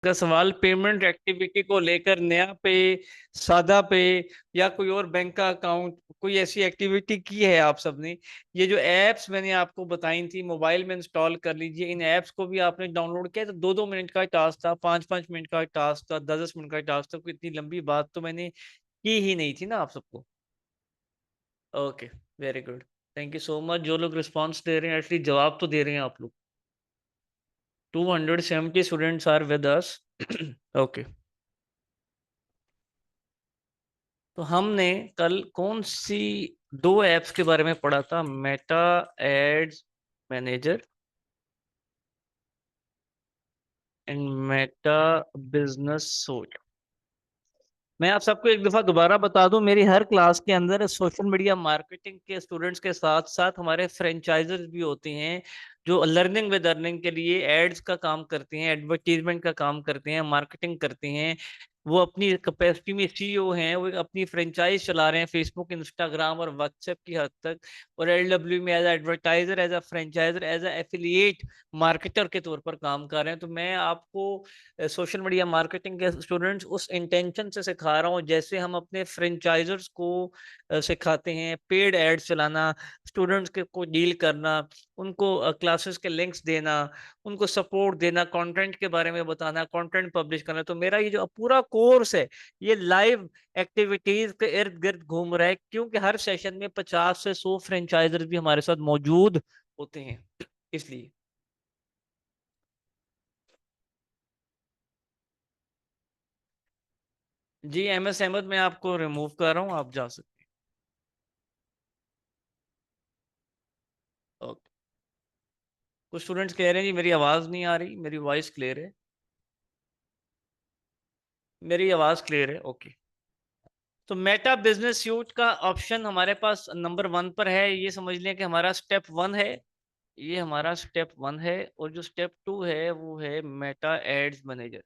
का सवाल payment activity को लेकर, नया पे, सादा पे, या कोई और बैंक का अकाउंट, कोई ऐसी एक्टिविटी की है आप सबने? ये जो एप्स मैंने आपको बताई थी मोबाइल में इंस्टॉल कर लीजिए, इन एप्स को भी आपने डाउनलोड किया तो 2-2 मिनट का टास्क था, 5-5 मिनट का टास्क था, 10-10 मिनट का टास्क था, कोई इतनी लंबी बात तो मैंने की ही नहीं थी ना आप सबको। Okay, very good, thank you so much. जो लोग रिस्पॉन्स दे रहे हैं एटलीस्ट जवाब तो दे रहे हैं आप लोग। 270 students are with us. Okay, तो हमने कल कौन सी दो एप्स के बारे में पढ़ा था? Meta ads manager and Meta business suite. मैं आप सबको एक दफा दोबारा बता दूं, मेरी हर क्लास के अंदर सोशल मीडिया मार्केटिंग के स्टूडेंट्स के साथ साथ हमारे फ्रेंचाइजर्स भी होते हैं जो लर्निंग विद अर्निंग के लिए एड्स का काम करते हैं, एडवर्टीजमेंट का काम करते हैं, मार्केटिंग करते हैं। वो अपनी कैपेसिटी में सीईओ हैं, वो अपनी फ्रेंचाइज चला रहे हैं फेसबुक, इंस्टाग्राम और व्हाट्सएप की हद तक। और एलडब्ल्यू में as advertiser, as a franchiser, as a affiliate marketer के तौर पर काम कर रहे हैं। तो मैं आपको सोशल मीडिया मार्केटिंग के स्टूडेंट्स उस इंटेंशन से सिखा रहा हूँ जैसे हम अपने फ्रेंचाइजर्स को सिखाते हैं पेड एड्स चलाना, स्टूडेंट्स के को डील करना, उनको क्लासेस के लिंक्स देना, उनको सपोर्ट देना, कंटेंट के बारे में बताना, कंटेंट पब्लिश करना। तो मेरा ये जो पूरा कोर्स है ये लाइव एक्टिविटीज के इर्द गिर्द घूम रहा है, क्योंकि हर सेशन में 50 से 100 फ्रेंचाइजर्स भी हमारे साथ मौजूद होते हैं, इसलिए। जी, MS अहमद मैं आपको रिमूव कर रहा हूँ, आप जा सकते हैं। ओके, कुछ स्टूडेंट्स कह रहे हैं जी मेरी आवाज़ नहीं आ रही, मेरी वॉइस क्लियर है? मेरी आवाज़ क्लियर है, ओके। तो मेटा बिजनेस सूट का ऑप्शन हमारे पास नंबर 1 पर है, ये समझ लें कि हमारा स्टेप 1 है। ये हमारा स्टेप 1 है। और जो स्टेप 2 है वो है मेटा एड्स मैनेजर।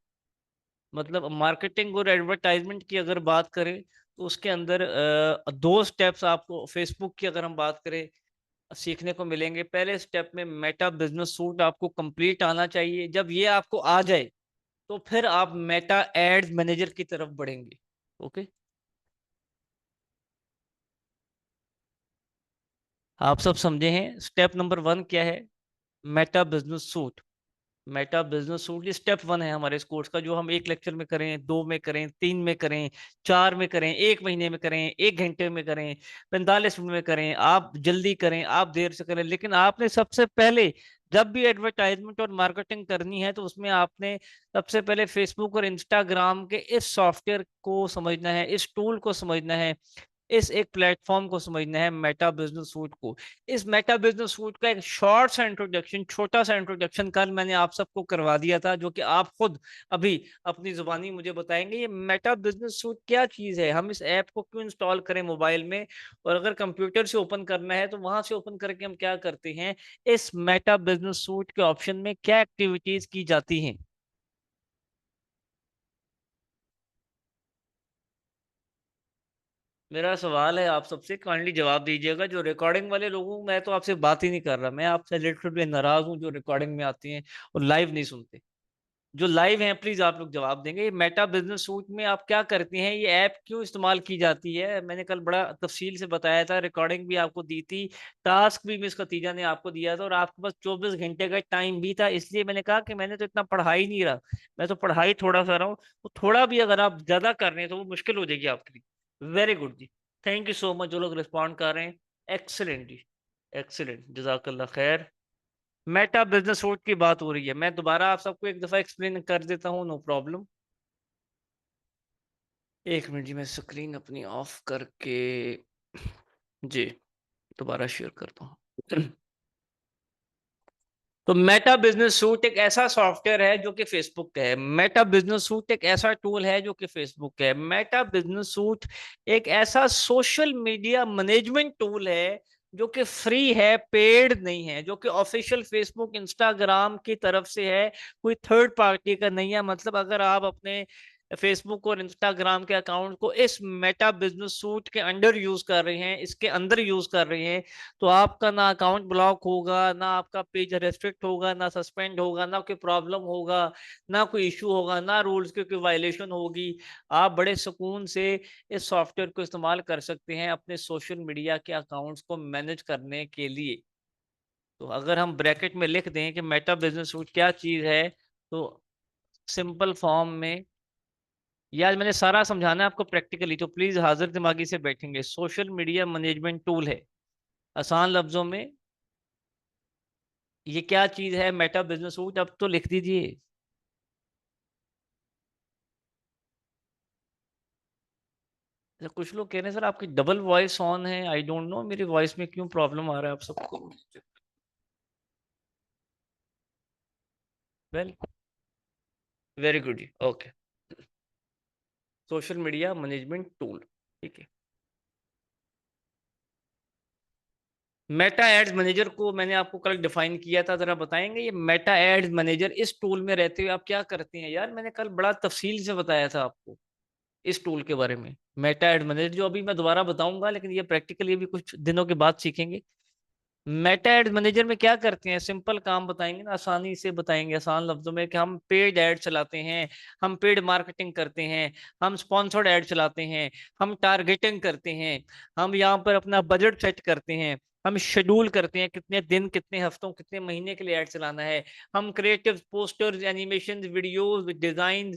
मतलब मार्केटिंग और एडवर्टाइजमेंट की अगर बात करें तो उसके अंदर दो स्टेप्स आपको फेसबुक की अगर हम बात करें सीखने को मिलेंगे। पहले स्टेप में मेटा बिजनेस सूट आपको कंप्लीट आना चाहिए। जब ये आपको आ जाए तो फिर आप मेटा एड्स मैनेजर की तरफ बढ़ेंगे। ओके, आप सब समझे हैं स्टेप नंबर 1 क्या है? Meta business suit. Meta business suit ये स्टेप 1 है हमारे इस कोर्स का, जो हम एक लेक्चर में करें, 2 में करें, 3 में करें, 4 में करें, 1 महीने में करें, 1 घंटे में करें, 45 मिनट में करें, आप जल्दी करें, आप देर से करें, लेकिन आपने सबसे पहले जब भी एडवर्टाइजमेंट और मार्केटिंग करनी है तो उसमें आपने सबसे पहले फेसबुक और इंस्टाग्राम के इस सॉफ्टवेयर को समझना है, इस टूल को समझना है, इस एक प्लेटफॉर्म को समझना है, मेटा बिजनेस सूट को। इस मेटा बिजनेस सूट का एक शॉर्ट सा इंट्रोडक्शन, छोटा सा इंट्रोडक्शन कल मैंने आप सबको करवा दिया था, जो कि आप खुद अभी अपनी जुबानी मुझे बताएंगे ये मेटा बिजनेस सूट क्या चीज है, हम इस ऐप को क्यों इंस्टॉल करें मोबाइल में, और अगर कंप्यूटर से ओपन करना है तो वहां से ओपन करके हम क्या करते हैं, इस मेटा बिजनेस सूट के ऑप्शन में क्या एक्टिविटीज की जाती हैं। मेरा सवाल है आप सबसे, काइंडली जवाब दीजिएगा। जो रिकॉर्डिंग वाले लोगों, मैं तो आपसे बात ही नहीं कर रहा, मैं आपसे लिटरली नाराज हूँ जो रिकॉर्डिंग में आती हैं और लाइव नहीं सुनते। जो लाइव हैं प्लीज आप लोग जवाब देंगे। ये मेटा बिजनेस सूट में आप क्या करती हैं, ये ऐप क्यों इस्तेमाल की जाती है? मैंने कल बड़ा तफसील से बताया था, रिकॉर्डिंग भी आपको दी थी, टास्क भी मिस खतीजा ने आपको दिया था, और आपके पास 24 घंटे का टाइम भी था। इसलिए मैंने कहा कि मैंने तो इतना पढ़ा ही नहीं रहा, मैं तो पढ़ाई थोड़ा सा रहा हूँ, तो थोड़ा भी अगर आप ज्यादा कर रहे हैं तो वो मुश्किल हो जाएगी आपके लिए। Very good ji, thank you so much जो लोग रिस्पॉन्ड कर रहे हैं। एक्सीलेंट जी, एक्सीलेंट, जजाकल्ला खैर। मेटा बिजनेस सूट की बात हो रही है, मैं दोबारा आप सबको एक दफा एक्सप्लेन कर देता हूँ, नो प्रॉब्लम। 1 मिनट जी, मैं स्क्रीन अपनी ऑफ करके जी दोबारा शेयर करता हूँ। तो मेटा बिजनेस सूट एक ऐसा सॉफ्टवेयर है जो कि फेसबुक का है। मेटा बिजनेस सूट एक ऐसा टूल है जो कि फेसबुक का है। मेटा बिजनेस सूट एक ऐसा सोशल मीडिया मैनेजमेंट टूल है जो कि फ्री है, पेड नहीं है, जो कि ऑफिशियल फेसबुक इंस्टाग्राम की तरफ से है, कोई थर्ड पार्टी का नहीं है। मतलब अगर आप अपने फेसबुक और इंस्टाग्राम के अकाउंट को इस मेटा बिजनेस सूट के अंडर यूज कर रहे हैं, इसके अंदर यूज कर रहे हैं, तो आपका ना अकाउंट ब्लॉक होगा, ना आपका पेज रेस्ट्रिक्ट होगा, ना सस्पेंड होगा, ना कोई प्रॉब्लम होगा, ना कोई इशू होगा, ना रूल्स की कोई वायलेशन होगी। आप बड़े सुकून से इस सॉफ्टवेयर को इस्तेमाल कर सकते हैं अपने सोशल मीडिया के अकाउंट्स को मैनेज करने के लिए। तो अगर हम ब्रैकेट में लिख दें कि मेटा बिजनेस सूट क्या चीज है, तो सिंपल फॉर्म में, यार मैंने सारा समझाना है आपको प्रैक्टिकली, तो प्लीज हाजिर दिमागी से बैठेंगे। सोशल मीडिया मैनेजमेंट टूल है, आसान लफ्जों में ये क्या चीज है मेटा बिजनेस सूट, अब तो लिख दीजिए। अच्छा, कुछ लोग कह रहे हैं सर आपकी डबल वॉइस ऑन है, आई डोंट नो मेरी वॉइस में क्यों प्रॉब्लम आ रहा है आप सबको। Well, very good, okay. Social media management tool, ठीक है। मेटा एड्स मैनेजर को मैंने आपको कल डिफाइन किया था, जरा बताएंगे ये मेटा एड्स मैनेजर इस टूल में रहते हुए आप क्या करते हैं। यार मैंने कल बड़ा तफसील से बताया था आपको इस टूल के बारे में। मेटा एड मैनेजर जो अभी मैं दोबारा बताऊंगा, लेकिन ये प्रैक्टिकली भी कुछ दिनों के बाद सीखेंगे। मेटा एड मैनेजर में क्या करते हैं, सिंपल काम बताएंगे ना, आसानी से बताएंगे आसान लफ्जों में, कि हम पेड ऐड चलाते हैं, हम पेड मार्केटिंग करते हैं, हम स्पॉन्सर्ड ऐड चलाते हैं, हम टारगेटिंग करते हैं, हम यहाँ पर अपना बजट सेट करते हैं, हम शेड्यूल करते हैं कितने दिन, कितने हफ्तों, कितने महीने के लिए ऐड चलाना है, हम creative posters, animation, videos, design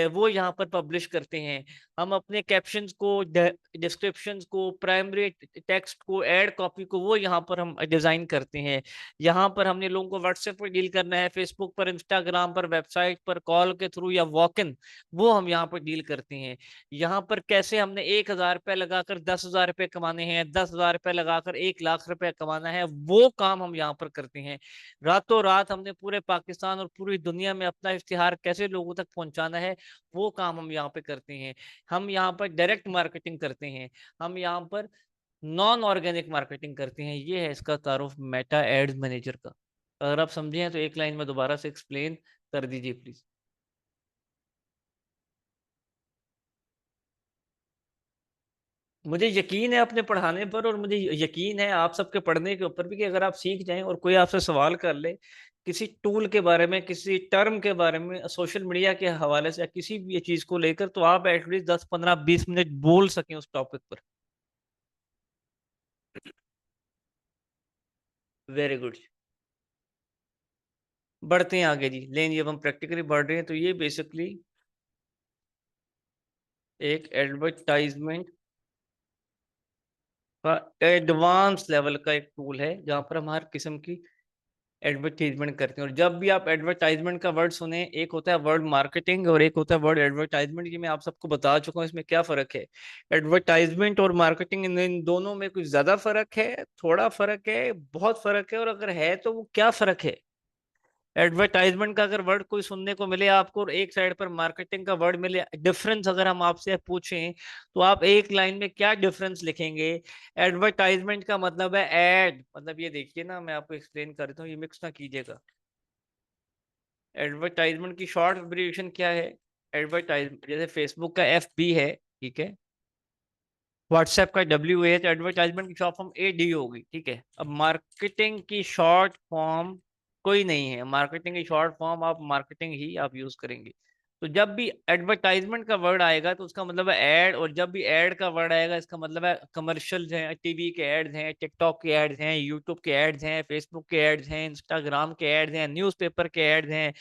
वो यहाँ पर पब्लिश करते हैं, हम अपने कैप्शंस को, डिस्क्रिप्शंस को, प्राइमरी टेक्स्ट को, एड कॉपी को वो यहाँ पर हम डिजाइन करते हैं। यहाँ पर हमने लोगों को व्हाट्सएप पर डील करना है, फेसबुक पर, इंस्टाग्राम पर, वेबसाइट पर, कॉल के थ्रू या वॉक इन, वो हम यहाँ पर डील करते हैं। यहाँ पर कैसे हमने 1,000 रुपये लगाकर 10,000 रुपये कमाने हैं, 10,000 रुपये लगाकर 1,00,000 रुपये कमाना है, वो काम हम यहाँ पर करते हैं। रातों रात हमने पूरे पाकिस्तान और पूरी दुनिया में अपना इश्तिहार कैसे लोगों तक पहुंचाना है, वो काम हम यहाँ पे करते हैं। हम यहाँ पर डायरेक्ट मार्केटिंग करते हैं, हम यहाँ पर नॉन ऑर्गेनिक मार्केटिंग करते हैं। ये है इसका तारुफ मेटा एड्स मैनेजर का। अगर आप समझे हैं तो एक लाइन में दोबारा से एक्सप्लेन कर दीजिए प्लीज। मुझे यकीन है अपने पढ़ाने पर, और मुझे यकीन है आप सबके पढ़ने के ऊपर भी, कि अगर आप सीख जाएं और कोई आपसे सवाल कर ले किसी टूल के बारे में, किसी टर्म के बारे में, सोशल मीडिया के हवाले से या किसी भी चीज को लेकर, तो आप एटलीस्ट 10, 15, 20 मिनट बोल सकें उस टॉपिक पर। Very good. बढ़ते हैं आगे जी, लेकिन जब हम प्रैक्टिकली बढ़ रहे हैं तो ये बेसिकली एक एडवर्टाइजमेंट का एडवांस लेवल का एक टूल है, जहां पर हम हर किस्म की एडवर्टाइजमेंट करते हैं। और जब भी आप एडवर्टाइजमेंट का वर्ड सुने, एक होता है वर्ड मार्केटिंग और एक होता है वर्ड एडवर्टाइजमेंट। ये मैं आप सबको बता चुका हूँ इसमें क्या फर्क है। एडवर्टाइजमेंट और मार्केटिंग, इन दोनों में कुछ ज्यादा फर्क है, थोड़ा फर्क है, बहुत फर्क है, और अगर है तो वो क्या फर्क है। एडवर्टाइजमेंट का अगर वर्ड कोई सुनने को मिले आपको, और एक साइड पर मार्केटिंग का वर्ड मिले, डिफरेंस अगर हम आपसे पूछें, तो आप एक लाइन में क्या डिफरेंस लिखेंगे। एडवर्टाइजमेंट का मतलब है एड, मतलब ये देखिए ना, मैं आपको एक्सप्लेन कर देता हूँ, ये मिक्स ना कीजिएगा। एडवर्टाइजमेंट की शॉर्ट एब्रिविएशन क्या है। एडवर्टाइजमेंट जैसे फेसबुक का FB है, ठीक है, व्हाट्सएप का WA है, तो एडवर्टाइजमेंट की शॉर्ट फॉर्म AD होगी, ठीक है। अब मार्केटिंग की शॉर्ट फॉर्म कोई नहीं है, मार्केटिंग की शॉर्ट फॉर्म आप मार्केटिंग ही आप यूज करेंगे। तो जब भी एडवर्टाइजमेंट का वर्ड आएगा तो उसका मतलब है एड, और जब भी एड का वर्ड आएगा इसका मतलब है कमर्शियल हैं, टीवी के एड्स हैं, टिकटॉक के एड्स हैं, यूट्यूब के एड्स हैं, फेसबुक के एड्स हैं, इंस्टाग्राम के एड्स हैं, न्यूज़पेपर के एड्स हैं,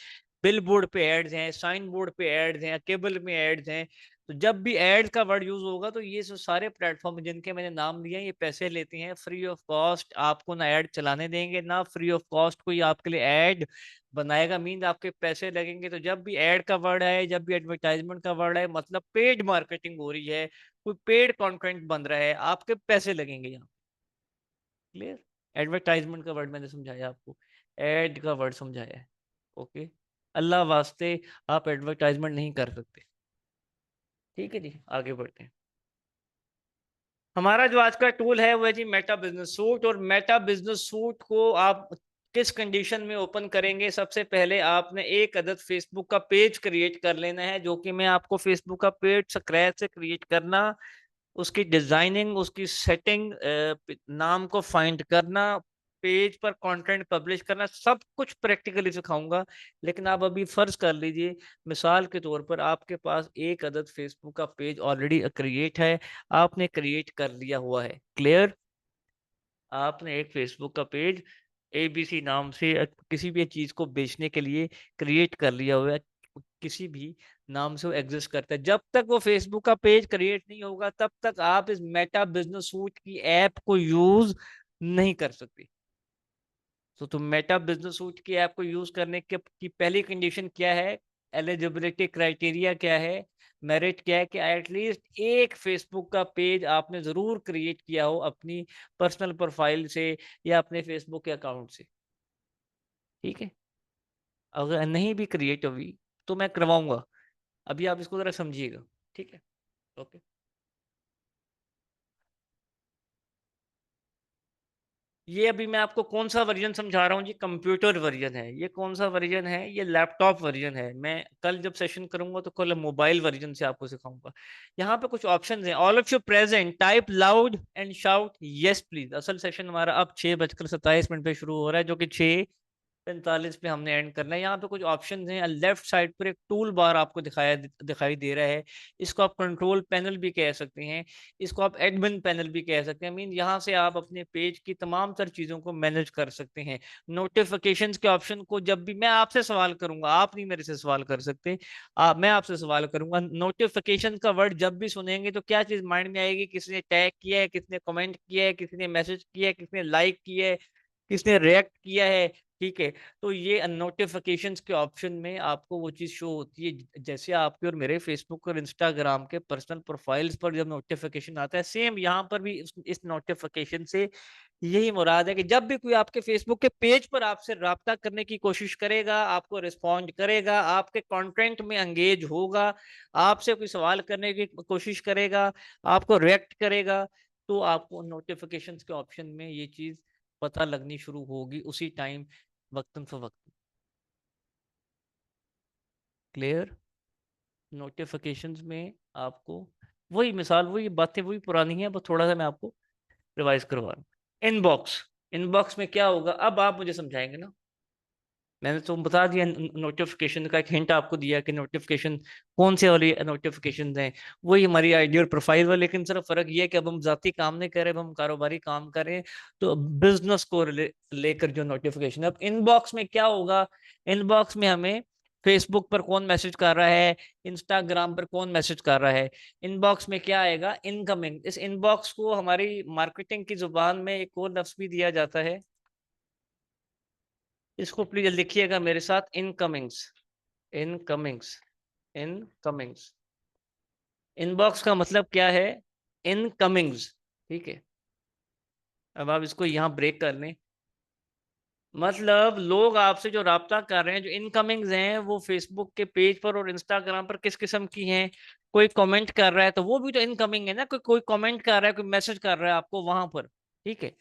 बिल बोर्ड पे एड्स हैं, साइन बोर्ड पे एड्स हैं, केबल में एड्स हैं। तो जब भी एड का वर्ड यूज होगा तो ये जो सारे प्लेटफॉर्म जिनके मैंने नाम लिए हैं, ये पैसे लेते हैं फ्री ऑफ कॉस्ट, आपको ना ऐड चलाने देंगे, ना फ्री ऑफ कॉस्ट कोई आपके लिए ऐड बनाएगा, मीन आपके पैसे लगेंगे। तो जब भी ऐड का वर्ड है, जब भी एडवर्टाइजमेंट का वर्ड है, मतलब पेड मार्केटिंग हो रही है, कोई पेड कंटेंट बन रहा है, आपके पैसे लगेंगे यहाँ। क्लियर। एडवर्टाइजमेंट का वर्ड मैंने समझाया आपको, एड का वर्ड समझाया है। ओके, अल्लाह वास्ते आप एडवर्टाइजमेंट नहीं कर सकते। ठीक है जी, आगे बढ़ते हैं। हमारा जो आज का टूल है वो है जी मेटा बिजनेस सूट। और मेटा बिजनेस सूट को आप किस कंडीशन में ओपन करेंगे? सबसे पहले आपने एक अदद फेसबुक का पेज क्रिएट कर लेना है, जो कि मैं आपको फेसबुक का पेज स्क्रैच से क्रिएट करना, उसकी डिजाइनिंग, उसकी सेटिंग, नाम को फाइंड करना, पेज पर कंटेंट पब्लिश करना, सब कुछ प्रैक्टिकली सिखाऊंगा। लेकिन आप अभी फर्ज कर लीजिए, मिसाल के तौर पर आपके पास एक अदद फेसबुक का पेज ऑलरेडी क्रिएट है, आपने क्रिएट कर लिया हुआ है। क्लियर? आपने एक फेसबुक का पेज एबीसी नाम से किसी भी चीज को बेचने के लिए क्रिएट कर लिया हुआ है, किसी भी नाम से वो एग्जिस्ट करता है। जब तक वो फेसबुक का पेज क्रिएट नहीं होगा, तब तक आप इस मेटा बिजनेस सूट की ऐप को यूज नहीं कर सकते। तो तुम मेटा बिजनेस सूट की ऐप को यूज करने के की पहली कंडीशन क्या है? एलिजिबिलिटी क्राइटेरिया क्या है? मेरिट क्या है? कि एटलीस्ट एक फेसबुक का पेज आपने जरूर क्रिएट किया हो अपनी पर्सनल प्रोफाइल से या अपने फेसबुक के अकाउंट से। ठीक है? अगर नहीं भी क्रिएट हुई तो मैं करवाऊंगा। अभी आप इसको जरा समझिएगा। ठीक है? ओके। ये अभी मैं आपको कौन सा वर्जन समझा रहा हूँ जी? कंप्यूटर वर्जन है। ये कौन सा वर्जन है? ये लैपटॉप वर्जन है। मैं कल जब सेशन करूंगा तो कल मोबाइल वर्जन से आपको सिखाऊंगा। यहाँ पे कुछ ऑप्शंस हैं। All of you present, type loud and shout yes please. असल सेशन हमारा अब 6:27 पे शुरू हो रहा है, जो कि 6:45 पे हमने एंड करना है। यहाँ पे कुछ ऑप्शन हैं। लेफ्ट साइड पर एक टूल बार आपको दिखाई दे रहा है। इसको आप कंट्रोल पैनल भी कह सकते हैं, इसको आप एडमिन पैनल भी कह सकते हैं। मीन यहाँ से आप अपने पेज की तमाम तर चीजों को मैनेज कर सकते हैं। नोटिफिकेशंस के ऑप्शन को जब भी मैं आपसे सवाल करूंगा, आप नहीं मेरे से सवाल कर सकते, मैं आपसे सवाल करूंगा, नोटिफिकेशन का वर्ड जब भी सुनेंगे तो क्या चीज माइंड में आएगी? किसने टैग किया है, किसने कमेंट किया है, किसने मैसेज किया है, किसने लाइक किया है, किसने रिएक्ट किया है। ठीक है? तो ये नोटिफिकेशंस के ऑप्शन में आपको वो चीज शो होती है, जैसे आपके और मेरे फेसबुक और इंस्टाग्राम के पर्सनल प्रोफाइल्स पर जब नोटिफिकेशन आता है, सेम यहाँ पर भी इस नोटिफिकेशन से यही मुराद है कि जब भी कोई आपके फेसबुक के पेज पर आपसे राब्ता करने की कोशिश करेगा, आपको रिस्पॉन्ड करेगा, आपके कंटेंट में एंगेज होगा, आपसे कोई सवाल करने की कोशिश करेगा, आपको रिएक्ट करेगा, तो आपको नोटिफिकेशंस के ऑप्शन में ये चीज पता लगनी शुरू होगी उसी टाइम, वक्तन फवक्तन। क्लियर? नोटिफिकेशंस में आपको वही मिसाल, वही बातें, वही पुरानी है, बस थोड़ा सा मैं आपको रिवाइज करवा रहा हूँ। इनबॉक्स, इनबॉक्स में क्या होगा? अब आप मुझे समझाएंगे ना। मैंने तो बता दिया, नोटिफिकेशन का एक हिंट आपको दिया कि नोटिफिकेशन कौन से वाली नोटिफिकेशन हैं। वही हमारी आइडियल प्रोफाइल है, लेकिन सिर्फ फर्क ये है कि अब हम जाती काम नहीं कर रहे, अब हम कारोबारी काम कर रहे हैं। तो बिजनेस को लेकर जो नोटिफिकेशन, अब इनबॉक्स में क्या होगा? इनबॉक्स में हमें फेसबुक पर कौन मैसेज कर रहा है, इंस्टाग्राम पर कौन मैसेज कर रहा है, इनबॉक्स में क्या आएगा? इनकमिंग। इस इनबॉक्स को हमारी मार्केटिंग की जुबान में एक और लफ्ज भी दिया जाता है, इसको प्लीज लिखिएगा मेरे साथ, इनकमिंग्स। इनकमिंग्स, इनकमिंग्स। इनबॉक्स का मतलब क्या है? इनकमिंग्स। ठीक है? अब आप इसको यहाँ ब्रेक कर लें। मतलब लोग आपसे जो राब्ता कर रहे हैं, जो इनकमिंग्स हैं, वो फेसबुक के पेज पर और इंस्टाग्राम पर किस किस्म की हैं? कोई कमेंट कर रहा है तो वो भी तो इनकमिंग है ना। कोई कोई कमेंट कर रहा है, कोई मैसेज कर रहा है आपको वहां पर। ठीक है?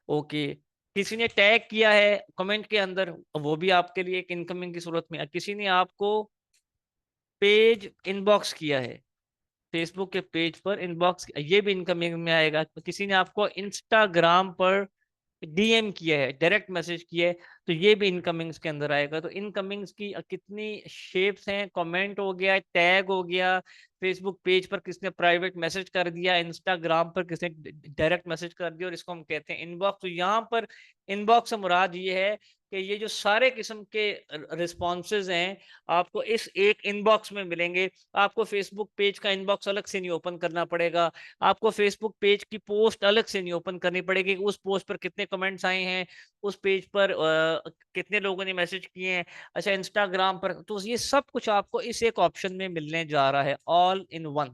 ओके। किसी ने टैग किया है कमेंट के अंदर, वो भी आपके लिए एक इनकमिंग की सूरत में। किसी ने आपको पेज इनबॉक्स किया है, फेसबुक के पेज पर इनबॉक्स, ये भी इनकमिंग में आएगा। तो किसी ने आपको इंस्टाग्राम पर डीएम किया है, डायरेक्ट मैसेज किया है, तो ये भी इनकमिंग्स के अंदर आएगा। तो इनकमिंग्स की कितनी शेप्स हैं? कमेंट हो गया, टैग हो गया, फेसबुक पेज पर किसने प्राइवेट मैसेज कर दिया, इंस्टाग्राम पर किसने डायरेक्ट मैसेज कर दिया, और इसको हम कहते हैं इनबॉक्स। तो यहाँ पर इनबॉक्स से मुराद ये है कि ये जो सारे किस्म के रिस्पॉन्सेज हैं, आपको इस एक इनबॉक्स में मिलेंगे। आपको फेसबुक पेज का इनबॉक्स अलग से नहीं ओपन करना पड़ेगा, आपको फेसबुक पेज की पोस्ट अलग से नहीं ओपन करनी पड़ेगी। उस पोस्ट पर कितने कमेंट्स आए हैं, उस पेज पर कितने लोगों ने मैसेज किए हैं, अच्छा इंस्टाग्राम पर, तो ये सब कुछ आपको इस एक ऑप्शन में मिलने जा रहा है, ऑल इन वन।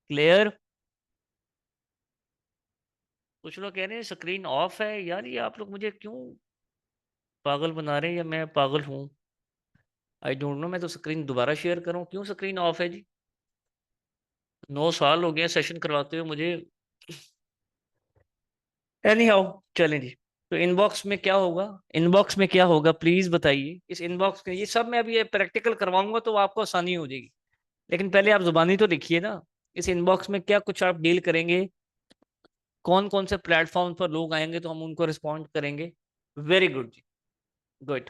क्लियर? कुछ लोग कह रहे हैं स्क्रीन ऑफ है। यार ये आप लोग मुझे क्यों पागल बना रहे हैं, या मैं पागल हूँ? I don't know. मैं तो स्क्रीन दोबारा शेयर करूँ? क्यों स्क्रीन ऑफ है जी? 9 साल हो गए सेशन करवाते हुए मुझे। एनी हाउ, चलें जी। तो इनबॉक्स में क्या होगा? इनबॉक्स में क्या होगा प्लीज बताइए। इस इनबॉक्स में ये सब मैं अभी ये प्रैक्टिकल करवाऊंगा तो आपको आसानी हो जाएगी, लेकिन पहले आप जुबानी तो लिखिए ना। इस इनबॉक्स में क्या कुछ आप डील करेंगे, कौन कौन से प्लेटफॉर्म पर लोग आएंगे तो हम उनको रिस्पॉन्ड करेंगे। वेरी गुड जी, good,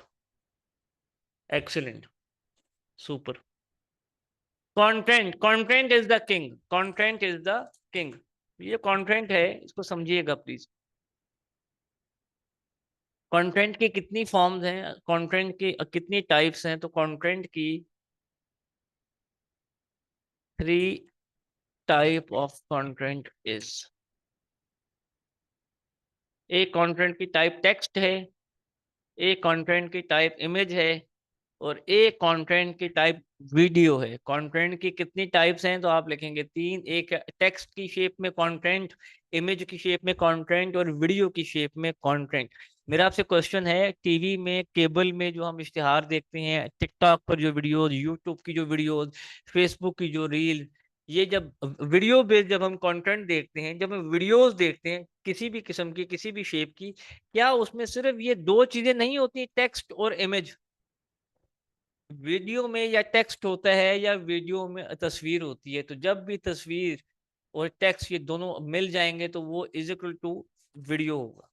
excellent, super. Content, content is the king, content is the king. ये कंटेंट है, इसको समझिएगा प्लीज। कंटेंट की कितनी फॉर्म्स हैं, कंटेंट की कितनी टाइप्स हैं? तो कंटेंट की 3 टाइप ऑफ कंटेंट इज। एक कंटेंट की टाइप टेक्स्ट है, एक कंटेंट की टाइप इमेज है, और एक कंटेंट की टाइप वीडियो है। कंटेंट की कितनी टाइप्स हैं? तो आप लिखेंगे 3। एक टेक्स्ट की शेप में कंटेंट, इमेज की शेप में कंटेंट, और वीडियो की शेप में कंटेंट। मेरा आपसे क्वेश्चन है, टीवी में केबल में जो हम इश्तिहार देखते हैं, टिकटॉक पर जो वीडियोस, यूट्यूब की जो वीडियोस, फेसबुक की जो रील, ये जब वीडियो बेस्ड जब हम कंटेंट देखते हैं, जब हम वीडियोस देखते हैं किसी भी किस्म की, किसी भी शेप की, क्या उसमें सिर्फ ये दो चीजें नहीं होती, टेक्स्ट और इमेज? वीडियो में या टेक्स्ट होता है या वीडियो में तस्वीर होती है। तो जब भी तस्वीर और टेक्स्ट ये दोनों मिल जाएंगे तो वो इज इक्वल टू वीडियो होगा।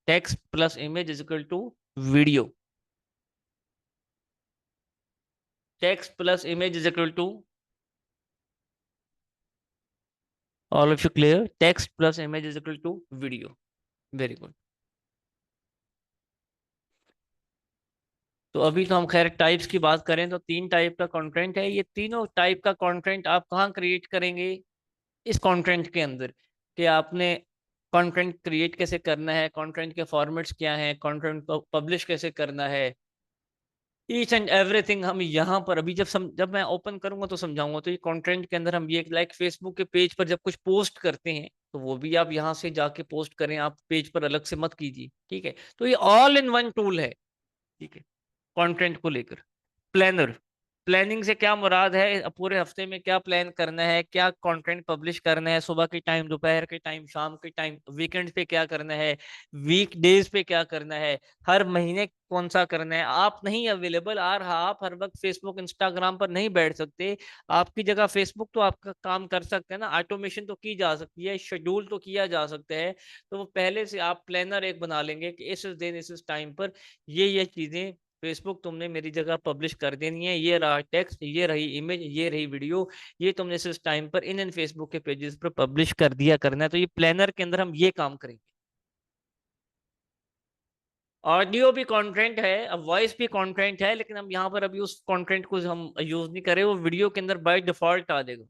Text plus image is equal to video. Text plus image is equal to, all of you clear? Text plus image is equal to video. Very good. तो अभी तो हम खैर टाइप्स की बात करें तो 3 टाइप का कंटेंट है। ये तीनों टाइप का कंटेंट आप कहाँ क्रिएट करेंगे? इस कंटेंट के अंदर, कि आपने कंटेंट क्रिएट कैसे करना है, कंटेंट के फॉर्मेट्स क्या हैं, कंटेंट को पब्लिश कैसे करना है, ईच एंड एवरीथिंग हम यहाँ पर अभी जब मैं ओपन करूंगा तो समझाऊंगा। तो ये कंटेंट के अंदर हम ये लाइक फेसबुक के पेज पर जब कुछ पोस्ट करते हैं तो वो भी आप यहाँ से जाके पोस्ट करें, आप पेज पर अलग से मत कीजिए, ठीक है? तो ये ऑल इन वन टूल है, ठीक है, कंटेंट को लेकर। प्लानर, प्लानिंग से क्या मुराद है? पूरे हफ्ते में क्या प्लान करना है, क्या कंटेंट पब्लिश करना है, सुबह के टाइम, दोपहर के टाइम, शाम के टाइम, वीकेंड पे क्या करना है, वीक डेज पे क्या करना है, हर महीने कौन सा करना है। आप नहीं अवेलेबल आ रहा, आप हर वक्त फेसबुक इंस्टाग्राम पर नहीं बैठ सकते, आपकी जगह फेसबुक तो आपका काम कर सकते हैं ना, ऑटोमेशन तो की जा सकती है, शेड्यूल तो किया जा सकता है। तो वो पहले से आप प्लानर एक बना लेंगे कि इस दिन इस टाइम पर ये चीजें फेसबुक तुमने मेरी जगह पब्लिश कर देनी है, ये रहा टेक्स्ट, ये रही इमेज, ये रही वीडियो, ये तुमने इस टाइम पर इन फेसबुक के पेजेस पर पब्लिश कर दिया करना है। तो ये प्लानर के अंदर हम ये काम करेंगे। ऑडियो भी कंटेंट है, अब वॉइस भी कंटेंट है, लेकिन हम यहाँ पर अभी उस कंटेंट को हम यूज नहीं करें, वो वीडियो के अंदर बाय डिफॉल्ट आ जाएगा।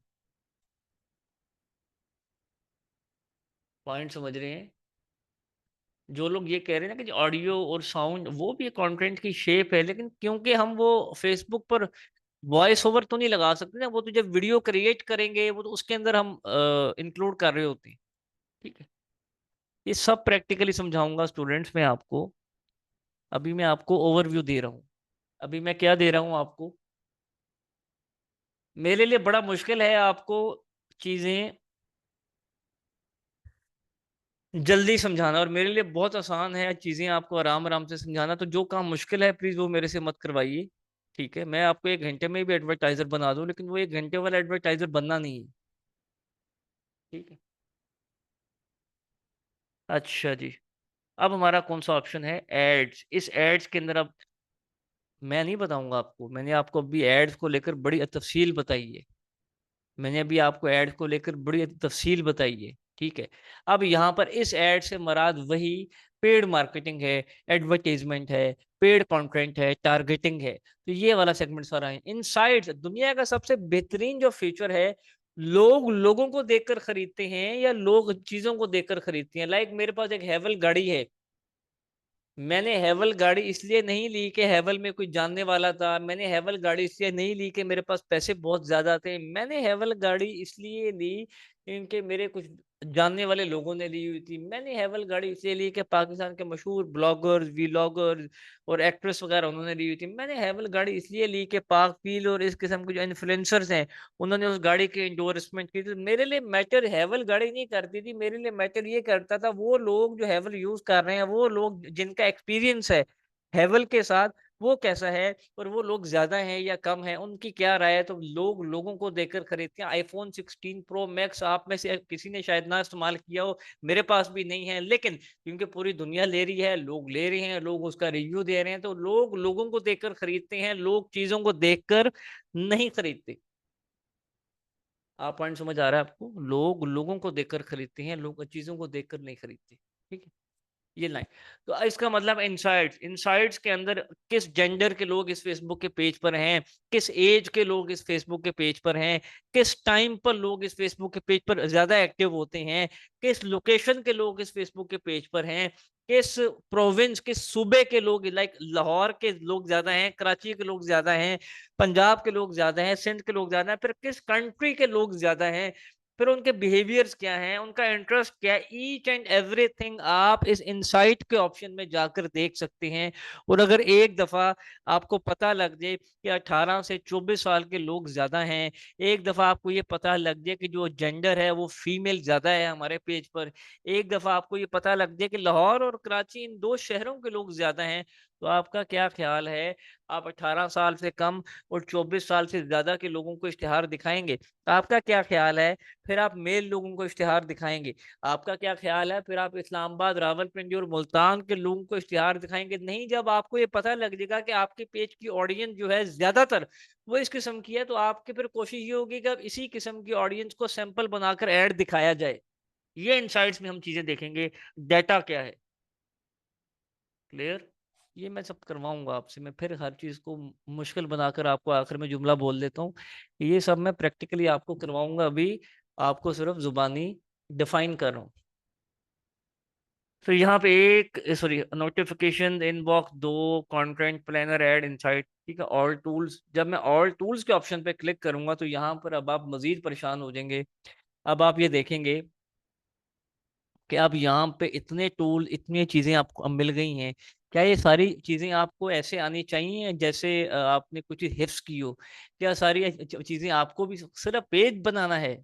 पॉइंट समझ रहे हैं? जो लोग ये कह रहे हैं ना कि ऑडियो और साउंड वो भी कंटेंट की शेप है, लेकिन क्योंकि हम वो फेसबुक पर वॉइस ओवर तो नहीं लगा सकते ना, वो तो जब वीडियो क्रिएट करेंगे वो तो उसके अंदर हम इंक्लूड कर रहे होते हैं, ठीक है? ये सब प्रैक्टिकली समझाऊंगा स्टूडेंट्स में आपको। अभी मैं आपको ओवरव्यू दे रहा हूँ। अभी मैं क्या दे रहा हूँ आपको? मेरे लिए बड़ा मुश्किल है आपको चीजें जल्दी समझाना, और मेरे लिए बहुत आसान है चीजें आपको आराम आराम से समझाना। तो जो काम मुश्किल है प्लीज वो मेरे से मत करवाइए, ठीक है? मैं आपको 1 घंटे में भी एडवर्टाइजर बना दूं, लेकिन वो 1 घंटे वाला एडवर्टाइजर बनना नहीं है, ठीक है? अच्छा जी, अब हमारा कौन सा ऑप्शन है? एड्स। इस एड्स के अंदर अब मैं नहीं बताऊंगा आपको, मैंने आपको अभी एड्स को लेकर बड़ी तफसील बताई है। मैंने अभी आपको एड्स को लेकर बड़ी तफसील बताई है, ठीक है? अब यहाँ पर इस एड से मराद वही पेड मार्केटिंग है, एडवर्टीजमेंट है, पेड कंटेंट है, टारगेटिंग है। तो ये वाला सेगमेंट सारा है। इनसाइट्स दुनिया का सबसे बेहतरीन जो फीचर है, लोग लोगों को देखकर खरीदते हैं या लोग चीजों को देखकर खरीदते हैं। लाइक मेरे पास एक हैवल गाड़ी है, मैंने हैवल गाड़ी इसलिए नहीं ली कि हैवल में कोई जानने वाला था, मैंने हैवल गाड़ी इसलिए नहीं ली कि मेरे पास पैसे बहुत ज्यादा थे, मैंने हैवल गाड़ी इसलिए ली क्योंकि मेरे कुछ जानने वाले लोगों ने ली हुई थी। मैंने हैवल गाड़ी इसलिए ली कि पाकिस्तान के मशहूर ब्लॉगर्स, वीलॉगर्स और एक्ट्रेस वगैरह उन्होंने ली हुई थी। मैंने हैवल गाड़ी इसलिए ली कि पाक व्हील और इस किस्म के जो इन्फ्लुएंसर्स हैं उन्होंने उस गाड़ी की इंडोर्समेंट की थी। मेरे लिए मैटर हैवल गाड़ी नहीं करती थी, मेरे लिए मैटर ये करता था वो लोग जो हैवल यूज कर रहे हैं, वो लोग जिनका एक्सपीरियंस है हैवल के साथ, वो कैसा है, और वो लोग ज्यादा हैं या कम हैं, उनकी क्या राय है। तो लोग लोगों को देखकर खरीदते हैं। आईफोन 16 प्रो मैक्स आप में से किसी ने शायद ना इस्तेमाल किया हो, मेरे पास भी नहीं है, लेकिन क्योंकि पूरी दुनिया ले रही है, लोग ले रहे हैं, लोग उसका रिव्यू दे रहे हैं, तो लोग लोगों को देखकर खरीदते हैं, लोग चीजों को देखकर नहीं खरीदते। आप पॉइंट समझ आ रहा है आपको? लोग लोगों को देखकर खरीदते हैं, लोग चीजों को देखकर नहीं खरीदते। ठीक है, ये लाइन। तो इसका मतलब इनसाइट्स, इनसाइट्स के अंदर किस जेंडर के लोग इस फेसबुक के पेज पर हैं, किस एज के लोग इस फेसबुक के पेज पर हैं, किस टाइम पर लोग इस फेसबुक के पेज पर ज्यादा एक्टिव होते हैं, किस लोकेशन के लोग इस फेसबुक के पेज पर हैं, किस प्रोविंस, किस सूबे के लोग, लाइक लाहौर के लोग ज्यादा हैं, कराची के लोग ज्यादा हैं, पंजाब के लोग ज्यादा हैं, सिंध के लोग ज्यादा हैं, फिर किस कंट्री के लोग ज्यादा हैं, फिर उनके बिहेवियर्स क्या हैं, उनका इंटरेस्ट क्या है, ईच एंड एवरीथिंग आप इस इनसाइट के ऑप्शन में जाकर देख सकते हैं। और अगर एक दफा आपको पता लग जाए कि 18 से 24 साल के लोग ज्यादा हैं, एक दफा आपको ये पता लग जाए कि जो जेंडर है वो फीमेल ज्यादा है हमारे पेज पर, एक दफा आपको ये पता लग जाए कि लाहौर और कराची इन दो शहरों के लोग ज्यादा हैं, तो आपका क्या ख्याल है? आप 18 साल से कम और 24 साल से ज्यादा के लोगों को इश्तिहार दिखाएंगे? आपका क्या ख्याल है? फिर आप मेल लोगों को इश्तिहार दिखाएंगे? आपका क्या ख्याल है? फिर आप इस्लामाबाद, रावलपिंडी और मुल्तान के लोगों को इश्तिहार दिखाएंगे? नहीं, जब आपको ये पता लग जाएगा कि आपके पेज की ऑडियंस जो है ज्यादातर वो इस किस्म की है, तो आपकी फिर कोशिश ये होगी कि अब इसी किस्म की ऑडियंस को सैंपल बनाकर ऐड दिखाया जाए। ये इनसाइट्स में हम चीजें देखेंगे, डाटा क्या है। क्लियर? ये मैं सब करवाऊंगा आपसे। मैं फिर हर चीज को मुश्किल बनाकर आपको आखिर में जुमला बोल देता हूँ। ये सब मैं प्रैक्टिकली आपको करवाऊंगा, अभी आपको सिर्फ जुबानी डिफाइन कर रहा हूँ। फिर यहाँ पे एक, सॉरी, नोटिफिकेशन इनबॉक्स, दो, कंटेंट प्लानर, ऐड, इनसाइट, ठीक है, ऑल टूल्स। जब मैं ऑल टूल्स के ऑप्शन पे क्लिक करूंगा तो यहाँ पर अब आप मजीद परेशान हो जाएंगे। अब आप ये देखेंगे कि अब यहाँ पे इतने टूल, इतनी चीजें आपको अब मिल गई हैं। क्या ये सारी चीजें आपको ऐसे आनी चाहिए जैसे आपने कुछ हिफ्स की हो? क्या सारी चीजें आपको भी सिर्फ पेज बनाना है,